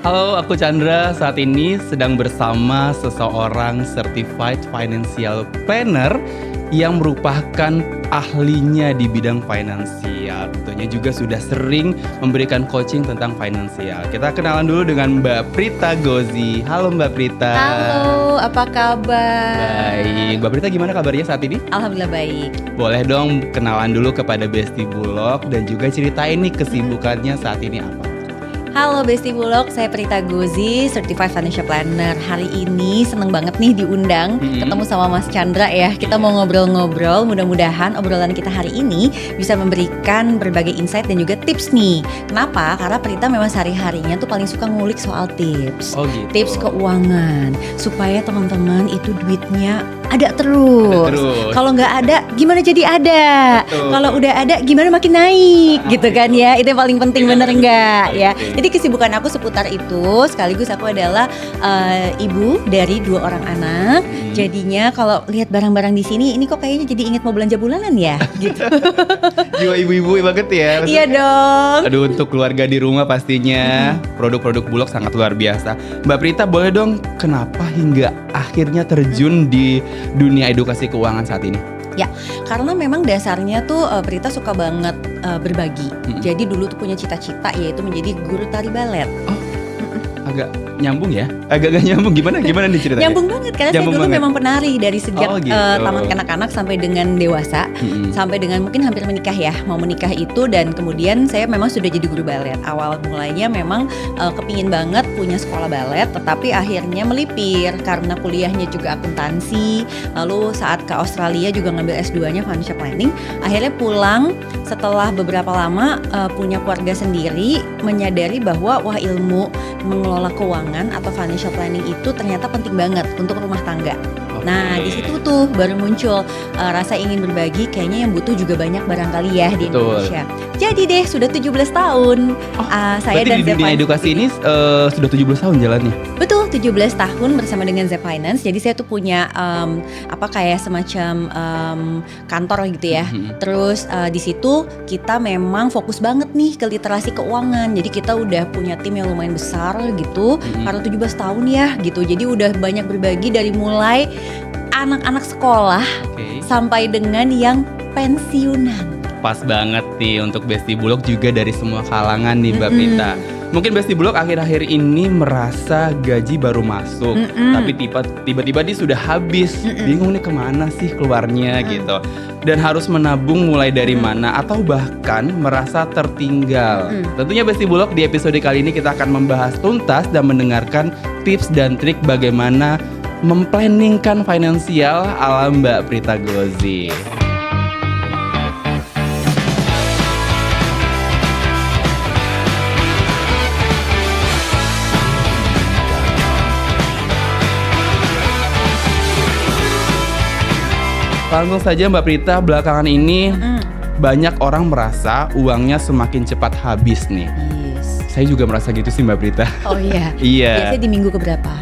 Halo, aku Chandra. Saat ini sedang bersama seseorang Certified Financial Planner yang merupakan ahlinya di bidang finansial. Tentunya juga sudah sering memberikan coaching tentang finansial. Kita kenalan dulu dengan Mbak Prita Gozi. Halo Mbak Prita. Halo, apa kabar? Baik, Mbak Prita gimana kabarnya saat ini? Alhamdulillah baik. Boleh dong kenalan dulu kepada Besti Bulog dan juga ceritain nih kesibukannya saat ini apa? Halo Besti Bulog, saya Prita Gozi, Certified Financial Planner. Hari ini seneng banget nih diundang, ketemu sama Mas Chandra ya. Kita mau ngobrol-ngobrol, mudah-mudahan obrolan kita hari ini bisa memberikan berbagai insight dan juga tips nih. Kenapa? Karena Prita memang sehari-harinya tuh paling suka ngulik soal tips. Oh gitu. Tips keuangan, supaya teman-teman itu duitnya ada terus. Kalau nggak ada, gimana jadi ada? Kalau udah ada, gimana makin naik? Gitu kan ya? Itu yang paling penting, bener nggak ya? Jadi kesibukan aku seputar itu. Sekaligus aku adalah ibu dari 2 orang anak. Jadinya kalau lihat barang-barang di sini, ini kok kayaknya jadi inget mau belanja bulanan ya? Gitu. Jiwa ibu-ibu banget ya. Iya dong. Aduh, untuk keluarga di rumah pastinya produk-produk Bulog sangat luar biasa. Mbak Prita, boleh dong kenapa hingga akhirnya terjun di dunia edukasi keuangan saat ini? Ya, karena memang dasarnya tuh Prita suka banget berbagi. Jadi dulu tuh punya cita-cita yaitu menjadi guru tari balet. Agak nyambung ya? Agak gak nyambung, gimana nih ceritanya? Nyambung banget karena saya dulu memang penari dari sejak taman kanak-kanak sampai dengan dewasa, sampai dengan mungkin hampir menikah ya, mau menikah itu, dan kemudian saya memang sudah jadi guru balet. Awal mulanya memang kepingin banget punya sekolah balet, tetapi akhirnya melipir karena kuliahnya juga akuntansi. Lalu saat ke Australia juga ngambil S2-nya financial planning. Akhirnya pulang setelah beberapa lama punya keluarga sendiri, menyadari bahwa wah, ilmu mengelola keuangan atau financial planning itu ternyata penting banget untuk rumah tangga. Nah, di situ tuh baru muncul rasa ingin berbagi, kayaknya yang butuh juga banyak barangkali ya di Indonesia. Jadi deh sudah 17 tahun saya dan di dunia edukasi ini sudah 17 tahun jalannya. Betul, 17 tahun bersama dengan Zep Finance. Jadi saya tuh punya kayak semacam kantor gitu ya. Terus di situ kita memang fokus banget nih ke literasi keuangan. Jadi kita udah punya tim yang lumayan besar gitu. Karena 17 tahun ya gitu. Jadi udah banyak berbagi dari mulai anak-anak sekolah sampai dengan yang pensiunan. Pas banget nih untuk Besti Bulog juga dari semua kalangan nih Mbak Prita. Mungkin Besti Bulog akhir-akhir ini merasa gaji baru masuk, tapi tiba-tiba dia sudah habis, bingung nih kemana sih keluarnya gitu. Dan harus menabung mulai dari mana atau bahkan merasa tertinggal. Tentunya Besti Bulog di episode kali ini kita akan membahas tuntas dan mendengarkan tips dan trik bagaimana memplanningkan finansial ala Mbak Prita Gozi. Langsung saja Mbak Prita, belakangan ini banyak orang merasa uangnya semakin cepat habis nih. Yes. Saya juga merasa gitu sih Mbak Prita. Oh iya. Iya. Biasanya di minggu keberapa?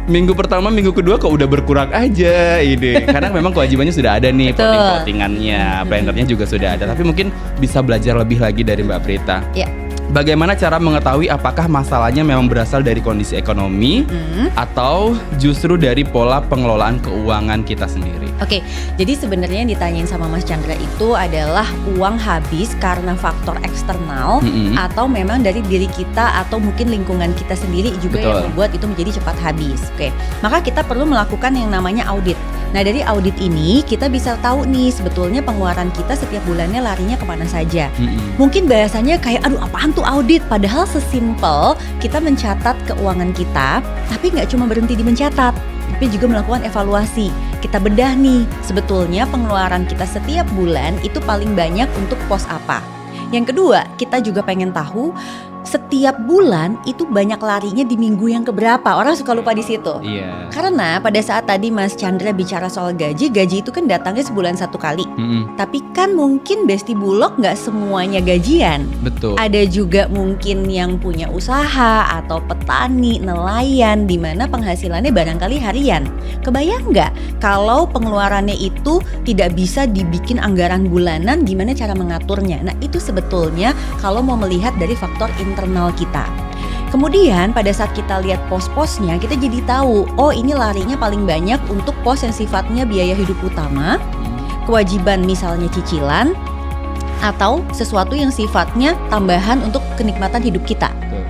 Minggu pertama, minggu kedua kok udah berkurang aja ini. Karena memang kewajibannya sudah ada nih, plotting-plottingannya, plannernya juga sudah ada. Tapi mungkin bisa belajar lebih lagi dari Mbak Prita. Iya. Bagaimana cara mengetahui apakah masalahnya memang berasal dari kondisi ekonomi atau justru dari pola pengelolaan keuangan kita sendiri? Oke, jadi sebenarnya yang ditanyain sama Mas Chandra itu adalah uang habis karena faktor eksternal atau memang dari diri kita atau mungkin lingkungan kita sendiri juga yang membuat itu menjadi cepat habis. Oke, maka kita perlu melakukan yang namanya audit. Nah, dari audit ini kita bisa tahu nih sebetulnya pengeluaran kita setiap bulannya larinya kemana saja. Mungkin bahasanya kayak aduh apaan tuh audit, padahal sesimpel kita mencatat keuangan kita, tapi nggak cuma berhenti di mencatat, tapi juga melakukan evaluasi. Kita bedah nih sebetulnya pengeluaran kita setiap bulan itu paling banyak untuk pos apa. Yang kedua, kita juga pengen tahu setiap bulan itu banyak larinya di minggu yang keberapa. Orang suka lupa di situ. Iya. Karena pada saat tadi Mas Chandra bicara soal gaji itu kan datangnya sebulan 1 kali. Tapi kan mungkin Besti Bulog nggak semuanya gajian. Betul. Ada juga mungkin yang punya usaha atau petani, nelayan, di mana penghasilannya barangkali harian. Kebayang nggak kalau pengeluarannya itu tidak bisa dibikin anggaran bulanan, gimana cara mengaturnya? Nah itu sebetulnya kalau mau melihat dari faktor internal kita. Kemudian pada saat kita lihat pos-posnya, kita jadi tahu, oh ini larinya paling banyak untuk pos yang sifatnya biaya hidup utama, kewajiban misalnya cicilan, atau sesuatu yang sifatnya tambahan untuk kenikmatan hidup kita.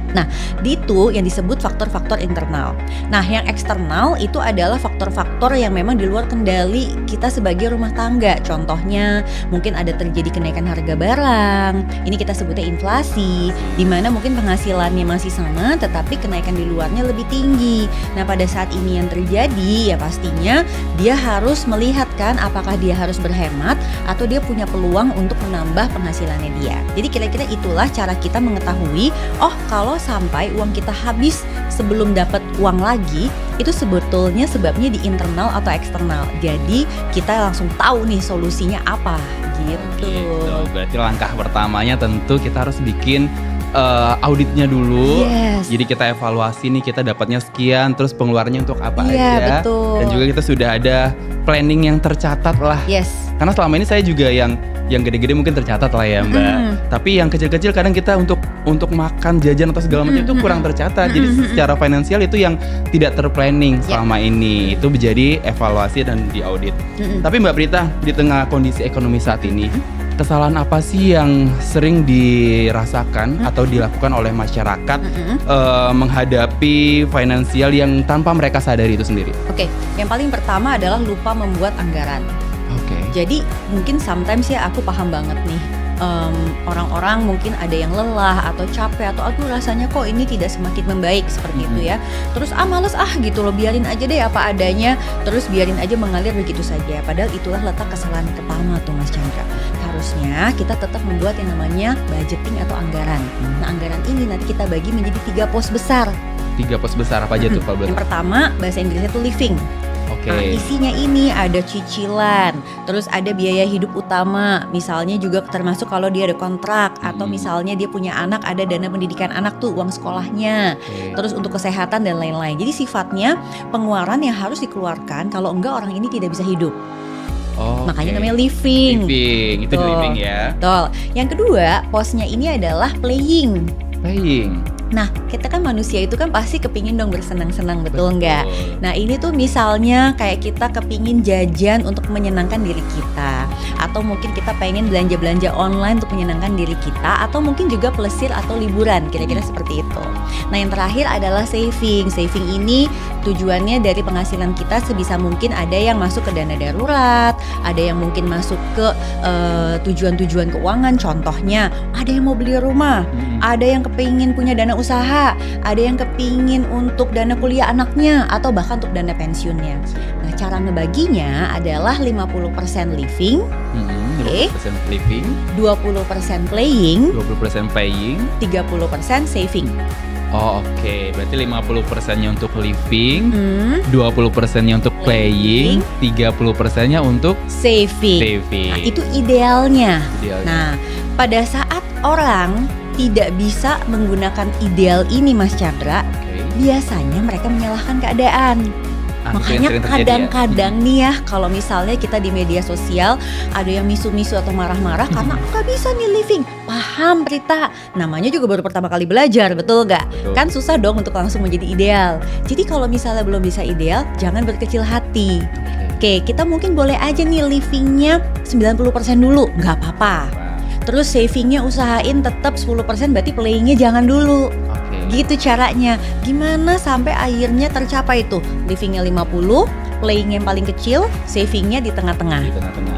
Nah, itu yang disebut faktor-faktor internal. Nah, yang eksternal itu adalah faktor-faktor yang memang di luar kendali kita sebagai rumah tangga. Contohnya, mungkin ada terjadi kenaikan harga barang. Ini kita sebutnya inflasi, di mana mungkin penghasilannya masih sama, tetapi kenaikan di luarnya lebih tinggi. Nah, pada saat ini yang terjadi, ya pastinya dia harus melihat kan apakah dia harus berhemat atau dia punya peluang untuk menambah penghasilannya dia. Jadi kira-kira itulah cara kita mengetahui, oh kalau sampai uang kita habis sebelum dapat uang lagi, itu sebetulnya sebabnya di internal atau eksternal. Jadi kita langsung tahu nih solusinya apa gitu. Berarti langkah pertamanya tentu kita harus bikin auditnya dulu. Yes. Jadi kita evaluasi nih, kita dapatnya sekian, terus pengeluarannya untuk apa aja. Betul. Dan juga kita sudah ada planning yang tercatat lah. Yes. Karena selama ini saya juga yang gede-gede mungkin tercatat lah ya Mbak. Tapi yang kecil-kecil kadang kita untuk makan, jajan atau segala macam itu kurang tercatat. Jadi secara finansial itu yang tidak terplanning selama ini. Itu menjadi evaluasi dan diaudit. Tapi Mbak Prita, di tengah kondisi ekonomi saat ini, kesalahan apa sih yang sering dirasakan atau dilakukan oleh masyarakat menghadapi finansial yang tanpa mereka sadari itu sendiri? Oke, yang paling pertama adalah lupa membuat anggaran. Jadi mungkin sometimes ya aku paham banget nih, orang-orang mungkin ada yang lelah atau capek atau aduh rasanya kok ini tidak semakin membaik seperti itu ya. Terus males gitu loh, biarin aja deh apa adanya, terus biarin aja mengalir begitu saja. Padahal itulah letak kesalahan pertama tuh Mas Chandra. Harusnya kita tetap membuat yang namanya budgeting atau anggaran. Nah, anggaran ini nanti kita bagi menjadi 3 pos besar. 3 pos besar apa aja tuh kalau boleh? Yang pertama bahasa Inggrisnya tuh living. Nah, isinya ini ada cicilan, terus ada biaya hidup utama, misalnya juga termasuk kalau dia ada kontrak atau misalnya dia punya anak, ada dana pendidikan anak tuh, uang sekolahnya, terus untuk kesehatan dan lain-lain. Jadi sifatnya pengeluaran yang harus dikeluarkan, kalau enggak orang ini tidak bisa hidup. Makanya namanya living. Itu living ya. Betul. Yang kedua, posnya ini adalah playing. Nah, kita kan manusia itu kan pasti kepingin dong bersenang-senang, betul nggak? Nah, ini tuh misalnya kayak kita kepingin jajan untuk menyenangkan diri kita, atau mungkin kita pengen belanja-belanja online untuk menyenangkan diri kita, atau mungkin juga plesir atau liburan, kira-kira seperti itu. Nah, yang terakhir adalah saving. Saving ini tujuannya dari penghasilan kita sebisa mungkin ada yang masuk ke dana darurat, ada yang mungkin masuk ke tujuan-tujuan keuangan. Contohnya, ada yang mau beli rumah, ada yang kepingin punya dana usaha, ada yang kepingin untuk dana kuliah anaknya, atau bahkan untuk dana pensiunnya. Nah, cara ngebaginya adalah 50% living, 50% living, 20% playing, 30% saving. Berarti 50%-nya untuk living, 20%-nya untuk playing, 30%-nya untuk saving. Nah, itu idealnya. Nah, pada saat orang tidak bisa menggunakan ideal ini Mas Chandra, biasanya mereka menyalahkan keadaan. Makanya kadang-kadang nih ya, kalau misalnya kita di media sosial ada yang misu-misu atau marah-marah karena nggak bisa nih living. Paham Prita, namanya juga baru pertama kali belajar, betul nggak? Kan susah dong untuk langsung menjadi ideal. Jadi kalau misalnya belum bisa ideal, jangan berkecil hati. Oke, kita mungkin boleh aja nih livingnya 90% dulu, nggak apa-apa. Terus savingnya usahain tetap 10%, berarti playingnya jangan dulu. Gitu caranya. Gimana sampai akhirnya tercapai tuh livingnya 50, playing yang paling kecil, savingnya di tengah-tengah.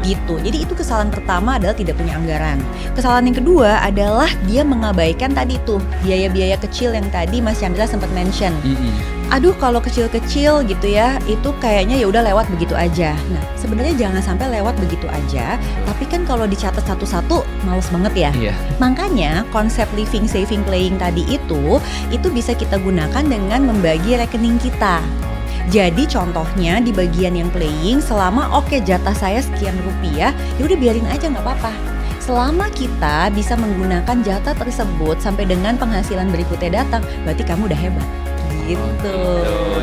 Gitu. Jadi itu kesalahan pertama adalah tidak punya anggaran. Kesalahan yang kedua adalah dia mengabaikan tadi tuh biaya-biaya kecil yang tadi Mas Chandra sempat mention. Aduh kalau kecil-kecil gitu ya, itu kayaknya ya udah lewat begitu aja. Nah, sebenarnya jangan sampai lewat begitu aja. Tapi kan kalau dicatat satu-satu males banget ya. Makanya konsep living, saving, playing tadi itu bisa kita gunakan dengan membagi rekening kita. Jadi contohnya di bagian yang playing, selama jatah saya sekian rupiah, ya udah biarin aja nggak apa-apa. Selama kita bisa menggunakan jatah tersebut sampai dengan penghasilan berikutnya datang, berarti kamu udah hebat. Gitu.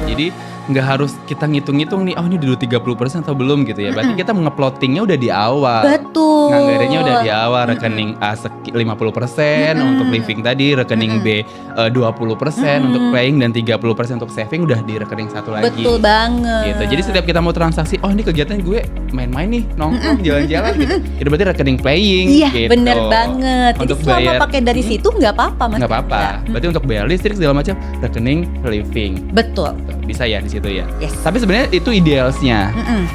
Jadi nggak harus kita ngitung-ngitung nih, oh ini dulu 30% atau belum gitu ya. Berarti kita nge-plottingnya udah di awal. Betul. Nganggarinnya udah di awal, rekening A 50% untuk living tadi, rekening B 20% untuk playing, dan 30% untuk saving udah di rekening satu lagi. Betul banget. Gitu. Jadi setiap kita mau transaksi, oh ini kegiatan gue main-main nih, nongkrong, jalan-jalan gitu. Itu berarti rekening playing. Iya, gitu. bener banget. Jadi Untuk selama bayar, pakai dari situ nggak apa-apa Mas. nggak apa-apa. Berarti untuk bayar listrik segala macam, rekening living. Betul. Bisa ya di situ ya. Yes. Tapi sebenarnya itu idealnya.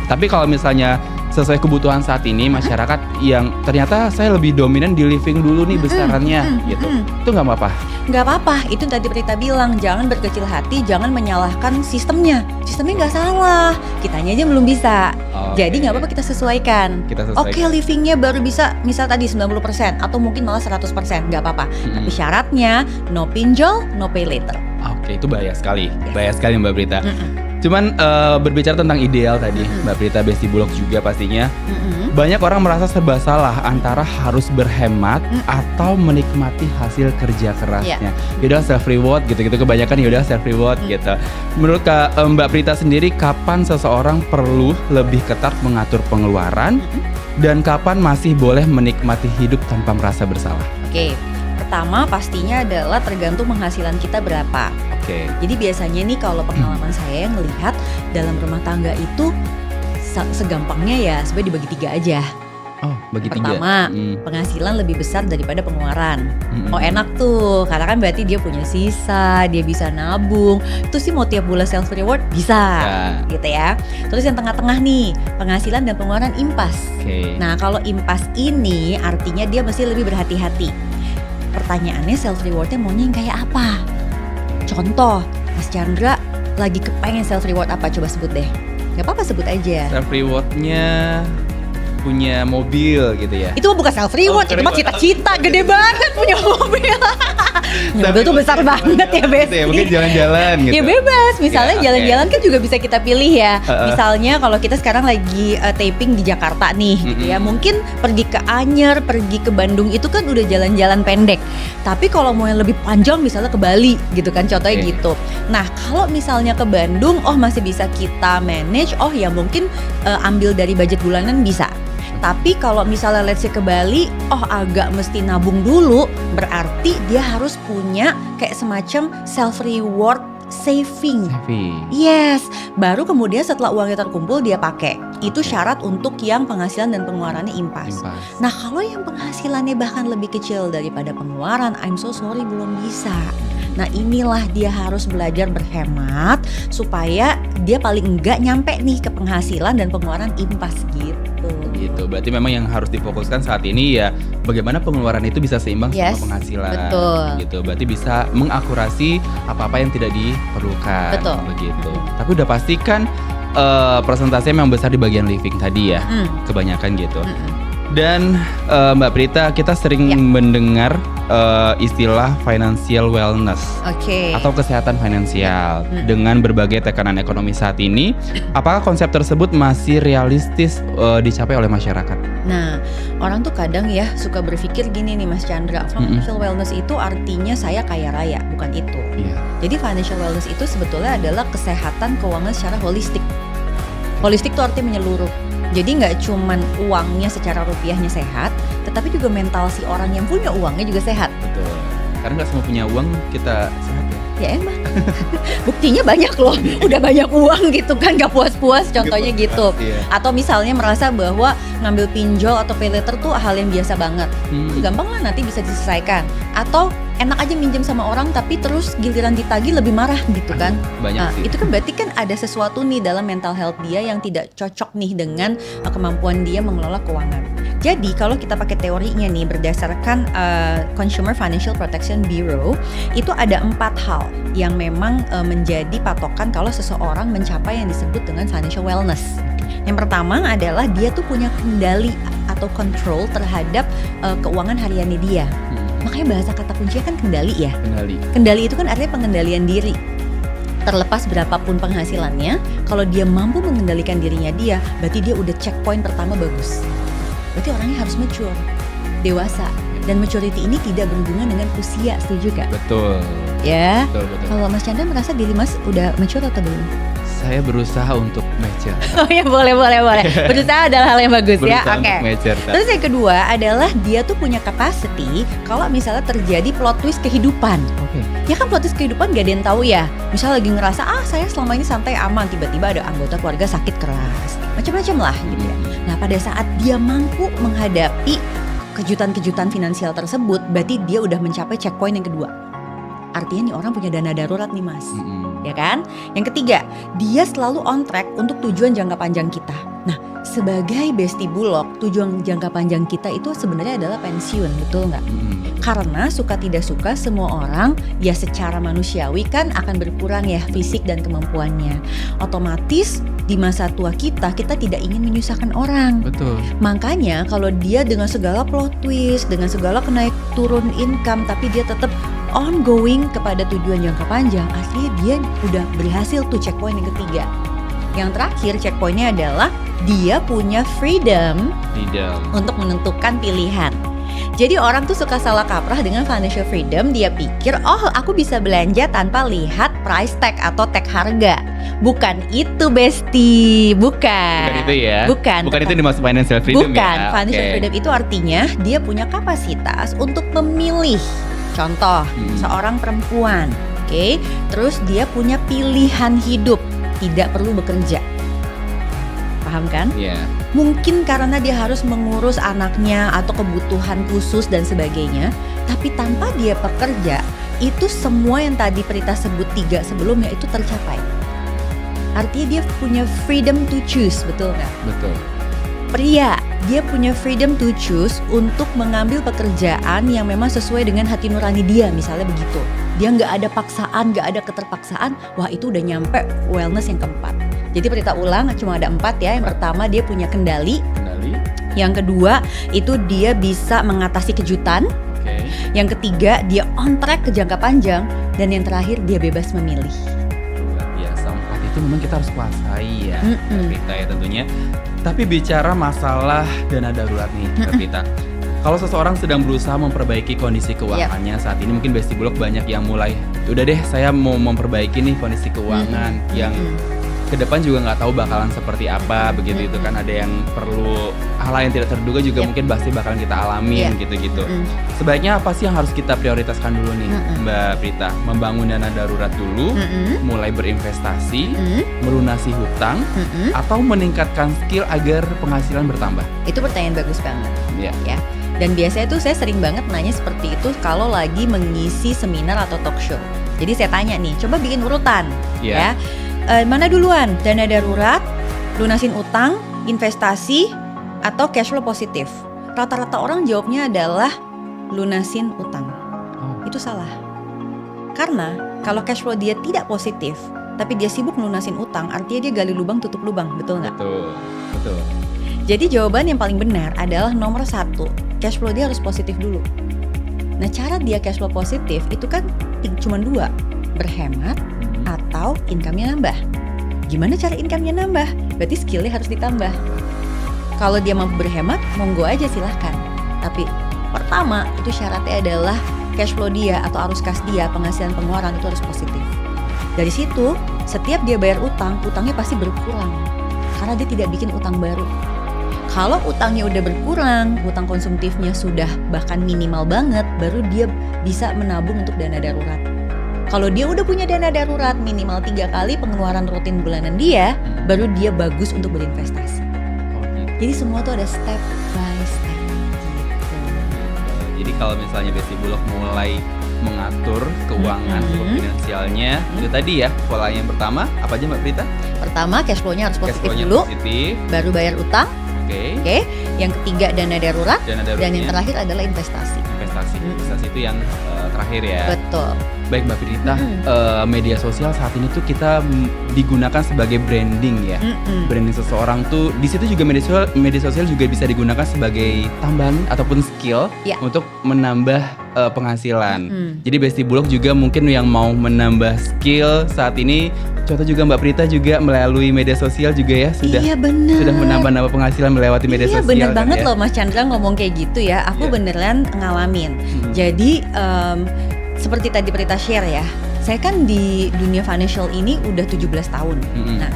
Tapi kalau misalnya sesuai kebutuhan saat ini masyarakat yang ternyata saya lebih dominan di living dulu nih besarannya gitu, itu nggak apa-apa. Nggak apa-apa, itu tadi Prita bilang, jangan berkecil hati, jangan menyalahkan sistemnya. Sistemnya nggak salah, kitanya aja belum bisa. Jadi nggak apa-apa, kita sesuaikan. Oke, livingnya baru bisa misal tadi 90% atau mungkin malah 100%, nggak apa-apa. Tapi syaratnya no pinjol, no pay later. Oke, itu bahaya sekali. Bahaya sekali Mbak Prita. Cuman berbicara tentang ideal tadi, Mbak Prita Besti Bulog juga pastinya. Banyak orang merasa serba salah antara harus berhemat atau menikmati hasil kerja kerasnya. Yaudah self reward gitu-gitu, kebanyakan yaudah self reward gitu. Menurut Mbak Prita sendiri, kapan seseorang perlu lebih ketat mengatur pengeluaran dan kapan masih boleh menikmati hidup tanpa merasa bersalah? Oke. Pertama pastinya adalah tergantung penghasilan kita berapa. Jadi biasanya nih kalau pengalaman saya ngelihat dalam rumah tangga itu segampangnya ya sebenarnya dibagi 3 aja. Bagi Pertama, penghasilan lebih besar daripada pengeluaran. Enak tuh, karena kan berarti dia punya sisa, dia bisa nabung. Terus sih mau tiap bulan self reward bisa, gitu ya. Terus yang tengah-tengah nih, penghasilan dan pengeluaran impas. Nah kalau impas ini artinya dia mesti lebih berhati-hati. Pertanyaannya self rewardnya maunya yang kayak apa? Contoh, Mas Chandra lagi kepengen self reward apa? Coba sebut deh. Gak apa-apa, sebut aja. Self rewardnya punya mobil gitu ya. Itu bukan self reward, itu mah cita-cita gede banget punya mobil. Mobil tuh besar banget ya Besti. Ya, mungkin jalan-jalan gitu. Ya bebas, misalnya jalan-jalan kan juga bisa kita pilih ya. Misalnya kalau kita sekarang lagi taping di Jakarta nih gitu ya. Mungkin pergi ke Anyer, pergi ke Bandung itu kan udah jalan-jalan pendek. Tapi kalau mau yang lebih panjang misalnya ke Bali gitu kan, contohnya gitu. Nah kalau misalnya ke Bandung, masih bisa kita manage, ya mungkin ambil dari budget bulanan bisa. Tapi kalau misalnya let's say ke Bali, agak mesti nabung dulu, berarti dia harus punya kayak semacam self reward saving. Yes, baru kemudian setelah uangnya terkumpul dia pakai. Itu syarat untuk yang penghasilan dan pengeluarannya impas. Nah kalau yang penghasilannya bahkan lebih kecil daripada pengeluaran, I'm so sorry belum bisa. Nah inilah dia harus belajar berhemat supaya dia paling enggak nyampe nih ke penghasilan dan pengeluaran impas gitu. Berarti memang yang harus difokuskan saat ini ya bagaimana pengeluaran itu bisa seimbang sama penghasilan. Betul. Gitu. Berarti bisa mengakurasi apa-apa yang tidak diperlukan. Betul. Begitu. Tapi udah pastikan presentasinya memang besar di bagian living tadi ya. Kebanyakan gitu. Dan Mbak Prita, kita sering mendengar istilah financial wellness atau kesehatan finansial dengan berbagai tekanan ekonomi saat ini. Apakah konsep tersebut masih realistis dicapai oleh masyarakat? Nah, orang tuh kadang ya suka berpikir gini nih Mas Chandra, financial wellness itu artinya saya kaya raya, bukan itu. Jadi financial wellness itu sebetulnya adalah kesehatan keuangan secara holistik. Holistik tuh artinya menyeluruh. Jadi nggak cuman uangnya secara rupiahnya sehat, tetapi juga mental si orang yang punya uangnya juga sehat. Betul. Karena nggak semua punya uang kita sehat ya. Ya emang. Buktinya banyak loh, udah banyak uang gitu kan, nggak puas-puas contohnya gitu. Atau misalnya merasa bahwa ngambil pinjol atau pay later tuh hal yang biasa banget. Gampang lah nanti bisa diselesaikan. Atau enak aja minjem sama orang tapi terus giliran ditagih lebih marah gitu kan. Itu kan berarti kan ada sesuatu nih dalam mental health dia yang tidak cocok nih dengan kemampuan dia mengelola keuangan. Jadi kalau kita pakai teorinya nih berdasarkan Consumer Financial Protection Bureau, itu ada 4 hal yang memang menjadi patokan kalau seseorang mencapai yang disebut dengan financial wellness. Yang pertama adalah dia tuh punya kendali atau control terhadap keuangan hariannya dia. Makanya bahasa kata kuncinya kan kendali ya. Kendali itu kan artinya pengendalian diri. Terlepas berapapun penghasilannya, kalau dia mampu mengendalikan dirinya dia, berarti dia udah checkpoint pertama bagus. Berarti orangnya harus mature, dewasa. Dan maturity ini tidak berhubungan dengan usia, setuju gak? Betul. ya. Betul. Kalau Mas Chandra merasa diri Mas udah mature atau belum? Saya berusaha untuk mature. Oh ya, boleh. Berusaha adalah hal yang bagus ya. Berusaha Oke. untuk mature. Terus yang kedua adalah dia tuh punya capacity kalau misalnya terjadi plot twist kehidupan. Oke. Ya kan plot twist kehidupan gak ada yang tahu ya. Misalnya lagi ngerasa saya selama ini santai aman, tiba-tiba ada anggota keluarga sakit keras, macam-macam lah gitu ya. Nah pada saat dia mampu menghadapi kejutan-kejutan finansial tersebut, berarti dia udah mencapai checkpoint yang kedua. Artinya nih orang punya dana darurat nih Mas. Ya kan? Yang ketiga, dia selalu on track untuk tujuan jangka panjang kita. Nah, sebagai Besti Bulog, tujuan jangka panjang kita itu sebenarnya adalah pensiun, betul nggak? Karena suka tidak suka semua orang ya secara manusiawi kan akan berkurang ya fisik dan kemampuannya. Otomatis di masa tua kita tidak ingin menyusahkan orang. Betul. Makanya kalau dia dengan segala plot twist, dengan segala naik turun income, tapi dia tetap ongoing kepada tujuan jangka panjang, aslinya dia udah berhasil tuh checkpoint yang ketiga. Yang terakhir checkpointnya adalah dia punya freedom untuk menentukan pilihan. Jadi orang tuh suka salah kaprah dengan financial freedom. Dia pikir, aku bisa belanja tanpa lihat price tag atau tag harga. Bukan itu Besti, bukan itu ya. Bukan itu dimaksud financial freedom. Bukan, ya. financial freedom itu artinya dia punya kapasitas untuk memilih. Contoh, seorang perempuan, oke? Terus dia punya pilihan hidup, tidak perlu bekerja. Paham kan? Iya. Mungkin karena dia harus mengurus anaknya atau kebutuhan khusus dan sebagainya, tapi tanpa dia bekerja, itu semua yang tadi Prita sebut 3 sebelumnya itu tercapai. Artinya dia punya freedom to choose, betul nggak? Betul. Pria, dia punya freedom to choose untuk mengambil pekerjaan yang memang sesuai dengan hati nurani dia, misalnya begitu. Dia nggak ada paksaan, nggak ada keterpaksaan. Wah, itu udah nyampe wellness yang keempat. Jadi Prita ulang, cuma ada 4 ya. Yang pertama dia punya kendali. Yang kedua itu dia bisa mengatasi kejutan. Okay. Yang ketiga dia on track ke jangka panjang. Dan yang terakhir dia bebas memilih. Luar biasa, 4 itu memang kita harus kuasai ya, Prita ya tentunya. Tapi bicara masalah dana darurat nih, Prita. Kalau seseorang sedang berusaha memperbaiki kondisi keuangannya saat ini, mungkin Besti Bulog banyak yang mulai, udah deh saya mau memperbaiki nih kondisi keuangan yang ke depan juga nggak tahu bakalan seperti apa begitu. Itu kan ada yang perlu hal yang tidak terduga juga mungkin pasti bakalan kita alamin gitu-gitu. Sebaiknya apa sih yang harus kita prioritaskan dulu nih, Mbak Prita? Membangun dana darurat dulu, mulai berinvestasi, melunasi hutang, atau meningkatkan skill agar penghasilan bertambah? Itu pertanyaan bagus banget. Ya. Dan biasanya tuh saya sering banget nanya seperti itu kalau lagi mengisi seminar atau talk show. Jadi saya tanya nih, coba bikin urutan ya. Mana duluan? Dana darurat, lunasin utang, investasi, atau cash flow positif? Rata-rata orang jawabnya adalah lunasin utang. Itu salah. Karena kalau cash flow dia tidak positif, tapi dia sibuk lunasin utang, artinya dia gali lubang tutup lubang, betul nggak? Betul. Jadi jawaban yang paling benar adalah nomor 1, cash flow dia harus positif dulu. Nah cara dia cash flow positif itu kan cuma 2, berhemat atau income-nya nambah. Gimana cara income-nya nambah? Berarti skill-nya harus ditambah. Kalau dia mampu berhemat, monggo aja silahkan. Tapi pertama itu syaratnya adalah cash flow dia atau arus kas dia, penghasilan pengeluaran itu harus positif. Dari situ setiap dia bayar utang, utangnya pasti berkurang karena dia tidak bikin utang baru. Kalau utangnya udah berkurang, utang konsumtifnya sudah bahkan minimal banget, baru dia bisa menabung untuk dana darurat. Kalau dia udah punya dana darurat minimal 3 kali pengeluaran rutin bulanan dia, baru dia bagus untuk berinvestasi. Jadi semua tuh ada step by step gitu. Jadi kalau misalnya Besti Bulog mulai mengatur keuangan finansialnya, itu tadi ya pola yang pertama apa aja Mbak Prita? Pertama cash flow-nya harus positif dulu, baru bayar utang. Oke. Yang ketiga dana darurat, dan yang terakhir adalah investasi. Investasi itu yang terakhir ya. Betul. Baik Mbak Prita, media sosial saat ini tuh kita digunakan sebagai branding ya. Branding seseorang tuh di situ juga media sosial juga bisa digunakan sebagai tambahan ataupun skill untuk menambah penghasilan. Jadi Besti Bulog juga mungkin yang mau menambah skill saat ini, contoh juga Mbak Prita juga melalui media sosial juga ya sudah menambah penghasilan melewati media sosial. Iya bener banget loh Mas Chandra ngomong kayak gitu ya. Aku beneran ngalamin. Jadi seperti tadi Prita share ya, saya kan di dunia financial ini udah 17 tahun. Nah,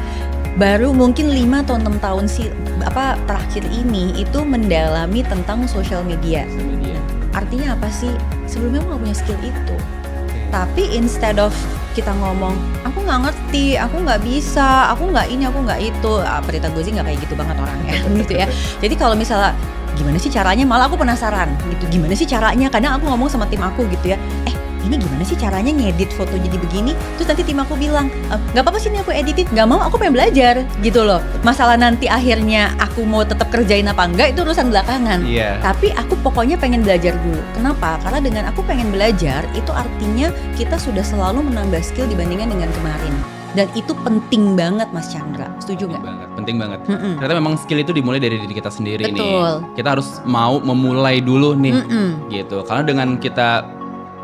baru mungkin 5 atau 6 tahun terakhir ini itu mendalami tentang social media. Artinya apa sih? Sebelumnya aku gak punya skill itu. Tapi instead of kita ngomong, aku nggak ngerti, aku nggak bisa, aku nggak ini, aku nggak itu. Prita gue sih nggak kayak gitu banget orangnya, gitu ya. Jadi kalau misalnya gimana sih caranya, malah aku penasaran gitu. Gimana sih caranya? Kadang aku ngomong sama tim aku gitu ya. Ini gimana sih caranya ngedit foto jadi begini? Terus nanti tim aku bilang, nggak apa-apa sih ini aku editin, nggak mau, aku pengen belajar gitu loh. Masalah nanti akhirnya aku mau tetap kerjain apa enggak itu urusan belakangan. Tapi aku pokoknya pengen belajar dulu. Kenapa? Karena dengan aku pengen belajar itu artinya kita sudah selalu menambah skill dibandingkan dengan kemarin. Dan itu penting banget Mas Chandra, setuju nggak? Penting banget. Ternyata memang skill itu dimulai dari diri kita sendiri. Betul. Nih. Kita harus mau memulai dulu nih, gitu. Karena dengan kita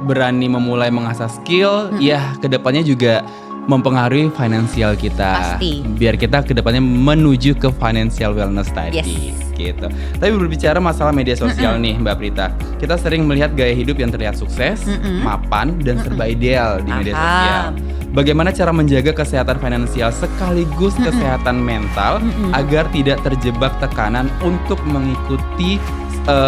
berani memulai mengasah skill, ya kedepannya juga mempengaruhi finansial kita. Pasti. Biar kita kedepannya menuju ke financial wellness tadi, gitu. Tapi berbicara masalah media sosial nih Mbak Prita, kita sering melihat gaya hidup yang terlihat sukses, mapan, dan serba ideal di media sosial. Bagaimana cara menjaga kesehatan finansial sekaligus kesehatan mental agar tidak terjebak tekanan untuk mengikuti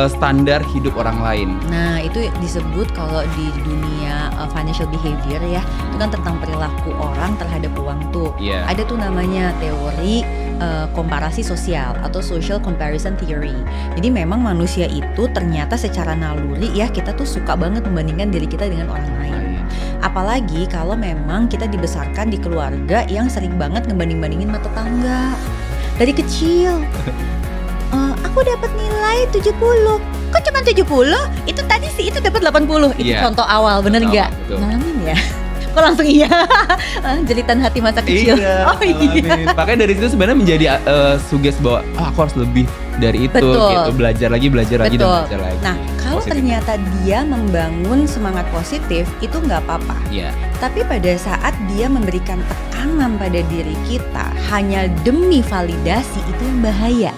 standar hidup orang lain. Nah itu disebut kalau di dunia financial behavior ya, itu kan tentang perilaku orang terhadap uang tuh. Ada tuh namanya teori komparasi sosial atau social comparison theory. Jadi memang manusia itu ternyata secara naluri ya kita tuh suka banget membandingkan diri kita dengan orang lain. Apalagi kalau memang kita dibesarkan di keluarga yang sering banget ngebanding-bandingin sama tetangga dari kecil. Aku dapat nilai 70. Kok cuma 70? Itu tadi sih itu dapat 80. Itu contoh awal, bener nggak? Ngalamin ya? Kok langsung iya? Jeritan hati masa kecil. Iya. Makanya dari situ sebenarnya menjadi suges bahwa aku harus lebih dari itu. Gitu. Belajar lagi dan belajar lagi. Nah, kalau ternyata dia membangun semangat positif itu nggak apa-apa. Tapi pada saat dia memberikan tekanan pada diri kita hanya demi validasi, itu yang bahaya.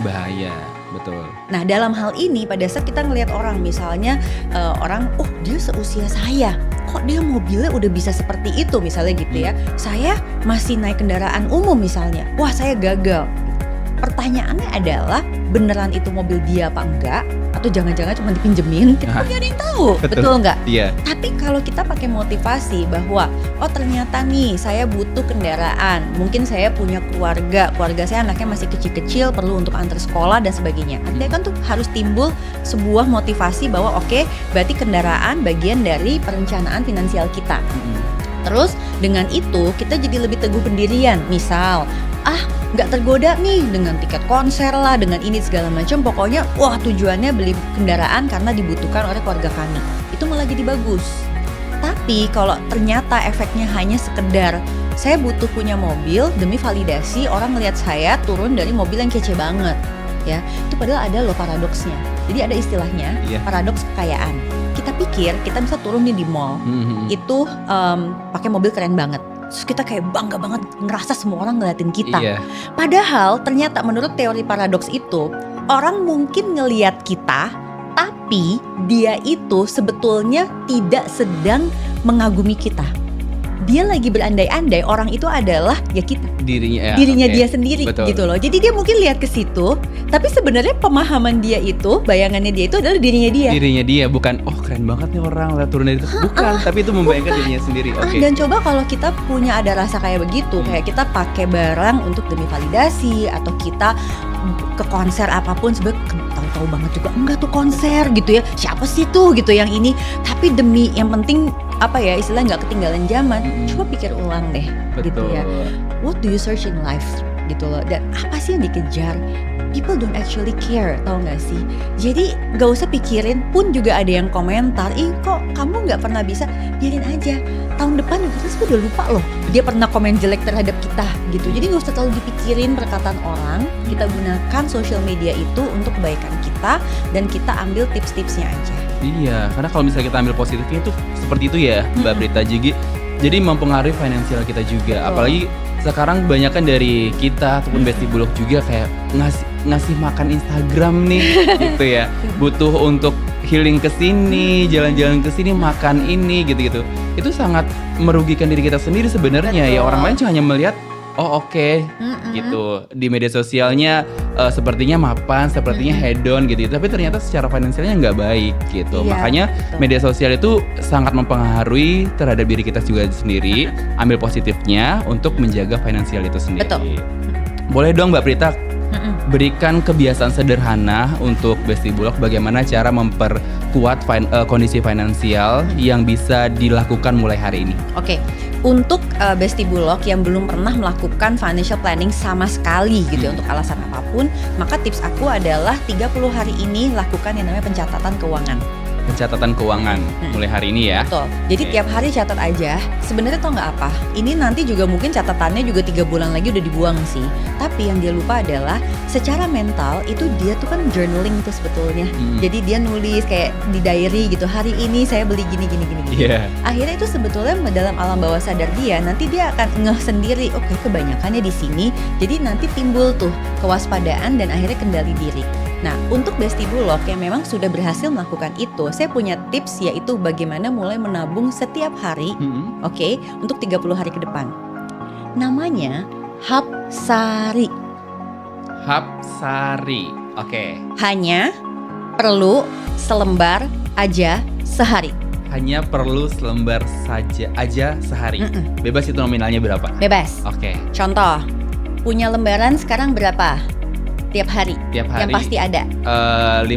Betul. Nah dalam hal ini pada saat kita ngelihat orang misalnya orang, dia seusia saya, kok dia mobilnya udah bisa seperti itu misalnya gitu ya. Saya masih naik kendaraan umum misalnya, wah saya gagal. Pertanyaannya adalah beneran itu mobil dia apa enggak? Atau jangan-jangan cuma dipinjemin? Kita kan gak ada yang tahu, betul nggak? Tapi kalau kita pakai motivasi bahwa ternyata nih saya butuh kendaraan, mungkin saya punya keluarga saya anaknya masih kecil-kecil perlu untuk antar sekolah dan sebagainya. Artinya kan tuh harus timbul sebuah motivasi bahwa berarti kendaraan bagian dari perencanaan finansial kita. Terus dengan itu kita jadi lebih teguh pendirian. Misal, nggak tergoda nih dengan tiket konser lah, dengan ini segala macam. Pokoknya, tujuannya beli kendaraan karena dibutuhkan oleh keluarga kami. Itu malah jadi bagus. Tapi kalau ternyata efeknya hanya sekedar saya butuh punya mobil demi validasi orang melihat saya turun dari mobil yang kece banget, ya. Itu padahal ada loh paradoksnya. Jadi ada istilahnya paradoks kekayaan. Kita pikir kita bisa turun nih di mall, itu pakai mobil keren banget. Terus kita kayak bangga banget ngerasa semua orang ngeliatin kita. Padahal ternyata menurut teori paradoks itu orang mungkin ngeliat kita, tapi dia itu sebetulnya tidak sedang mengagumi kita. Dia lagi berandai-andai orang itu adalah ya kita, dirinya dia sendiri. Betul. Gitu loh. Jadi dia mungkin lihat ke situ, tapi sebenarnya pemahaman dia itu, bayangannya dia itu adalah dirinya dia. Bukan keren banget nih orang lihat turun dari itu. Bukan, tapi itu membayangkan dirinya sendiri. Dan coba kalau kita punya ada rasa kayak begitu, kayak kita pakai barang untuk demi validasi, atau kita ke konser apapun sebenarnya tahu-tahu banget juga enggak tuh konser gitu ya. Siapa sih tuh gitu yang ini, tapi demi yang penting istilahnya nggak ketinggalan zaman. Coba pikir ulang deh. Betul. Gitu ya. What do you search in life gitu loh, dan apa sih yang dikejar? People don't actually care, tau gak sih? Jadi gak usah pikirin, pun juga ada yang komentar, kok kamu gak pernah bisa, biarin aja. Tahun depan kita udah lupa loh dia pernah komen jelek terhadap kita gitu. Jadi gak usah terlalu dipikirin perkataan orang. Kita gunakan social media itu untuk kebaikan kita, dan kita ambil tips-tipsnya aja. Iya, karena kalau misalnya kita ambil positifnya itu seperti itu ya Mbak Prita. Jadi mempengaruhi finansial kita juga. Apalagi sekarang kebanyakan dari kita ataupun Besti Bulog juga kayak ngasih makan Instagram nih gitu ya. Butuh untuk healing ke sini, jalan-jalan ke sini, makan ini gitu-gitu. Itu sangat merugikan diri kita sendiri sebenarnya. Ya orang lain cuma hanya melihat oh oke, gitu. Di media sosialnya sepertinya mapan, sepertinya hedon gitu. Tapi ternyata secara finansialnya nggak baik gitu. Iya, Makanya media sosial itu sangat mempengaruhi terhadap diri kita juga sendiri. Ambil positifnya untuk menjaga finansial itu sendiri. Betul. Boleh dong Mbak Prita berikan kebiasaan sederhana untuk Besti Bulog bagaimana cara memperkuat kondisi finansial yang bisa dilakukan mulai hari ini. Oke. Untuk Besti Bulog yang belum pernah melakukan financial planning sama sekali gitu ya, untuk alasan apapun, maka tips aku adalah 30 hari ini lakukan yang namanya pencatatan keuangan. Pencatatan keuangan mulai hari ini ya. Betul. Jadi tiap hari catat aja. Sebenarnya tau nggak apa? Ini nanti juga mungkin catatannya juga 3 bulan lagi udah dibuang sih. Tapi yang dia lupa adalah secara mental itu dia tuh kan journaling tuh sebetulnya. Jadi dia nulis kayak di diary gitu. Hari ini saya beli gini. Iya. Akhirnya itu sebetulnya dalam alam bawah sadar dia. Nanti dia akan ngeh sendiri. Oke, kebanyakannya di sini. Jadi nanti timbul tuh kewaspadaan dan akhirnya kendali diri. Nah, untuk Besti Bulog yang memang sudah berhasil melakukan itu, saya punya tips yaitu bagaimana mulai menabung setiap hari, oke, untuk 30 hari ke depan. Namanya Hapsari. Hapsari, oke. Hanya perlu selembar aja sehari. Hanya perlu selembar aja sehari. Bebas itu nominalnya berapa? Bebas. Oke. Contoh, punya lembaran sekarang berapa? Tiap hari. Yang pasti ada. 50.000.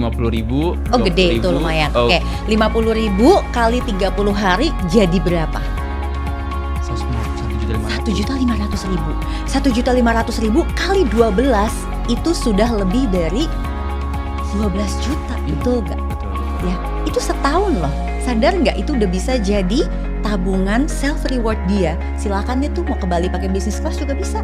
Oh gede itu lumayan. Oke, 50.000 kali 30 hari jadi berapa? 1.500.000. 1.500.000 kali 12 itu sudah lebih dari 12 juta, betul gak? Betul. Ya, itu setahun loh. Sadar nggak itu udah bisa jadi tabungan self reward dia. Silakan dia tuh mau ke Bali pakai bisnis kelas juga bisa.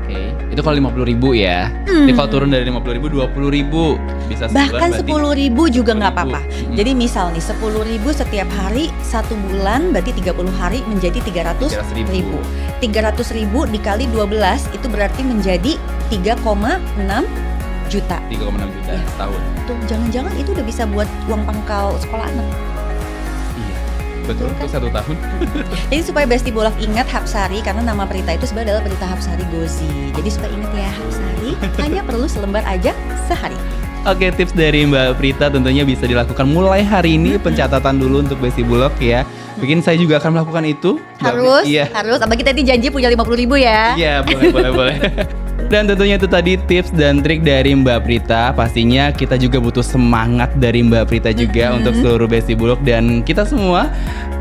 Oke, itu kalau 50.000 ya. Jadi kalau turun dari 50.000, 20.000 bisa sebulan. Bahkan 10.000 juga nggak apa-apa. 10.000. Jadi misal nih 10.000 setiap hari 1 bulan berarti 30 hari menjadi 300.000. 300.000 dikali 12 itu berarti menjadi 3,6 juta. 3,6 juta Ya. setahun. Tuh jangan-jangan itu udah bisa buat uang pangkal sekolah anak. Iya. Betul, Betul kan? itu 1 tahun. Jadi supaya Besti Bulog ingat Hapsari karena nama Prita itu sebenarnya adalah Prita Hapsari Gozi. Jadi supaya ingat ya Hapsari hanya perlu selembar aja sehari. Oke, tips dari Mbak Prita tentunya bisa dilakukan mulai hari ini. Pencatatan dulu untuk Besti Bulog ya. Mungkin saya juga akan melakukan itu. Harus, Iya. harus. Apa kita tadi janji punya 50.000 ya? Iya, boleh. Dan tentunya itu tadi tips dan trik dari Mbak Prita. Pastinya kita juga butuh semangat dari Mbak Prita juga untuk seluruh Besti Bulog. Dan kita semua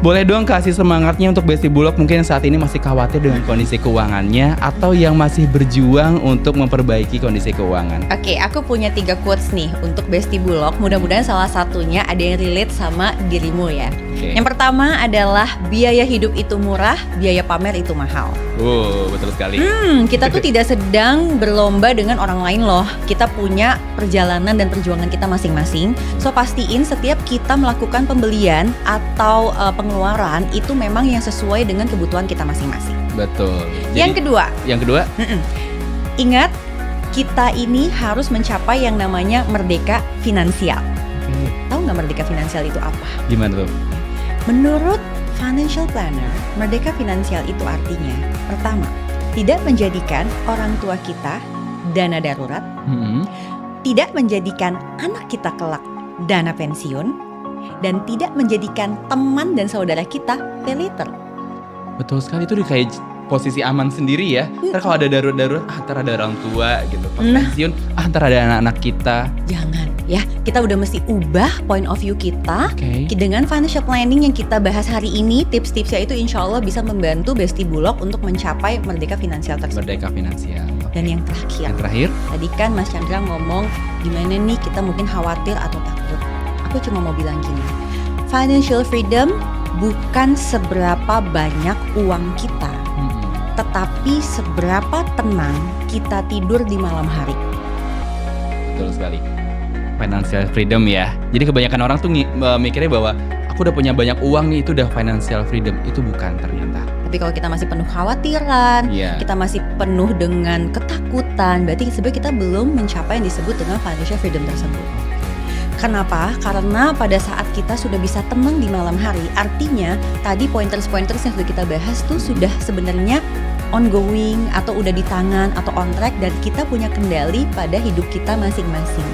boleh dong kasih semangatnya untuk Besti Bulog mungkin yang saat ini masih khawatir dengan kondisi keuangannya atau yang masih berjuang untuk memperbaiki kondisi keuangan. Oke, aku punya 3 quotes nih untuk Besti Bulog. Mudah-mudahan salah satunya ada yang relate sama dirimu ya. Oke. Yang pertama adalah biaya hidup itu murah, biaya pamer itu mahal. Betul sekali. Kita tuh tidak sedang berlomba dengan orang lain loh. Kita punya perjalanan dan perjuangan kita masing-masing. So pastiin setiap kita melakukan pembelian atau pengeluaran itu memang yang sesuai dengan kebutuhan kita masing-masing. Betul. Yang kedua, ingat kita ini harus mencapai yang namanya merdeka finansial. Tahu nggak merdeka finansial itu apa? Gimana tuh? Menurut financial planner, merdeka finansial itu artinya pertama, tidak menjadikan orang tua kita dana darurat, tidak menjadikan anak kita kelak dana pensiun, dan tidak menjadikan teman dan saudara kita pay later. Betul sekali, itu kayak posisi aman sendiri ya. Ntar kalau ada darurat, ntar ada orang tua gitu. Pas pensiun, ntar ada anak-anak kita. Jangan ya, kita udah mesti ubah point of view kita. Oke. Dengan financial planning yang kita bahas hari ini, tips-tipsnya itu insya Allah bisa membantu Besti Bulog untuk mencapai merdeka finansial tersebut. Merdeka finansial. Dan yang terakhir, tadi kan Mas Chandra ngomong gimana nih kita mungkin khawatir atau takut. Aku cuma mau bilang gini, financial freedom bukan seberapa banyak uang kita, tetapi seberapa tenang kita tidur di malam hari. Betul sekali. Financial freedom ya. Jadi kebanyakan orang tuh mikirnya bahwa aku udah punya banyak uang nih, itu udah financial freedom. Itu bukan ternyata. Tapi kalau kita masih penuh khawatiran, kita masih penuh dengan ketakutan, berarti sebenarnya kita belum mencapai yang disebut dengan financial freedom tersebut. Kenapa? Karena pada saat kita sudah bisa tenang di malam hari, artinya tadi pointers-pointers yang sudah kita bahas tuh sudah sebenarnya ongoing atau udah di tangan atau on track dan kita punya kendali pada hidup kita masing-masing.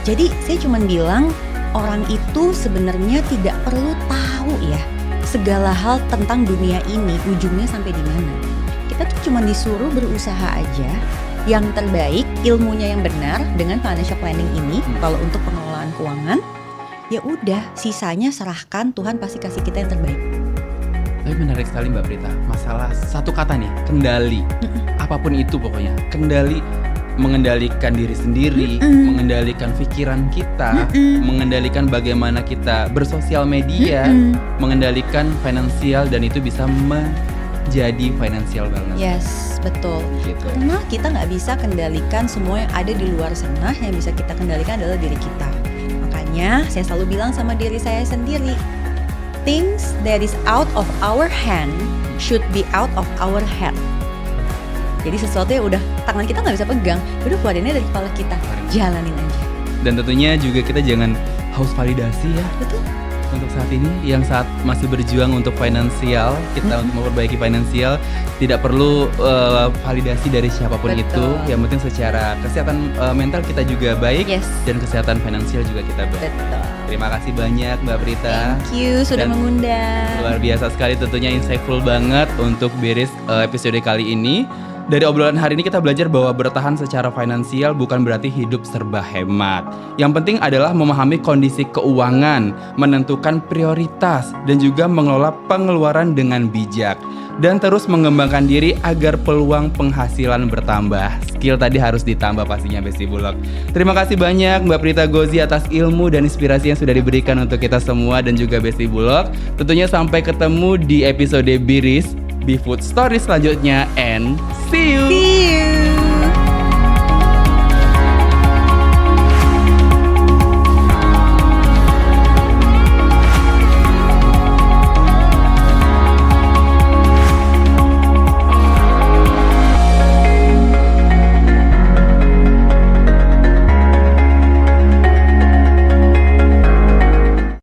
Jadi saya cuma bilang orang itu sebenarnya tidak perlu tahu ya segala hal tentang dunia ini ujungnya sampai di mana. Kita tuh cuma disuruh berusaha aja yang terbaik, ilmunya yang benar dengan financial planning ini. Kalau untuk pengelolaan keuangan, ya udah sisanya serahkan, Tuhan pasti kasih kita yang terbaik. Tapi menarik sekali Mbak Prita, masalah satu kata nih, kendali. Apapun itu pokoknya, kendali, mengendalikan diri sendiri, mengendalikan pikiran kita, mengendalikan bagaimana kita bersosial media, mengendalikan finansial, dan itu bisa jadi financial wellness. Yes, betul. Gitu. Karena kita nggak bisa kendalikan semua yang ada di luar sana, yang bisa kita kendalikan adalah diri kita. Makanya saya selalu bilang sama diri saya sendiri, things that is out of our hand should be out of our head. Jadi sesuatu yang udah tangan kita nggak bisa pegang, udah keluarinnya dari kepala kita, jalanin aja. Dan tentunya juga kita jangan haus validasi ya. Betul. Untuk saat ini, yang saat masih berjuang untuk finansial, kita untuk memperbaiki finansial, tidak perlu validasi dari siapapun. Betul. Itu. Yang penting secara kesehatan mental kita juga baik, Yes. dan kesehatan finansial juga kita baik. Betul. Terima kasih banyak Mbak Prita. Thank you sudah Dan mengundang. Luar biasa sekali, tentunya insightful banget untuk Biris episode kali ini. Dari obrolan hari ini kita belajar bahwa bertahan secara finansial bukan berarti hidup serba hemat. Yang penting adalah memahami kondisi keuangan, menentukan prioritas, dan juga mengelola pengeluaran dengan bijak. Dan terus mengembangkan diri agar peluang penghasilan bertambah. Skill tadi harus ditambah pastinya Besti Bulog. Terima kasih banyak Mbak Prita Gozi atas ilmu dan inspirasi yang sudah diberikan untuk kita semua dan juga Besti Bulog. Tentunya sampai ketemu di episode Biris Be Food Story selanjutnya, and see you.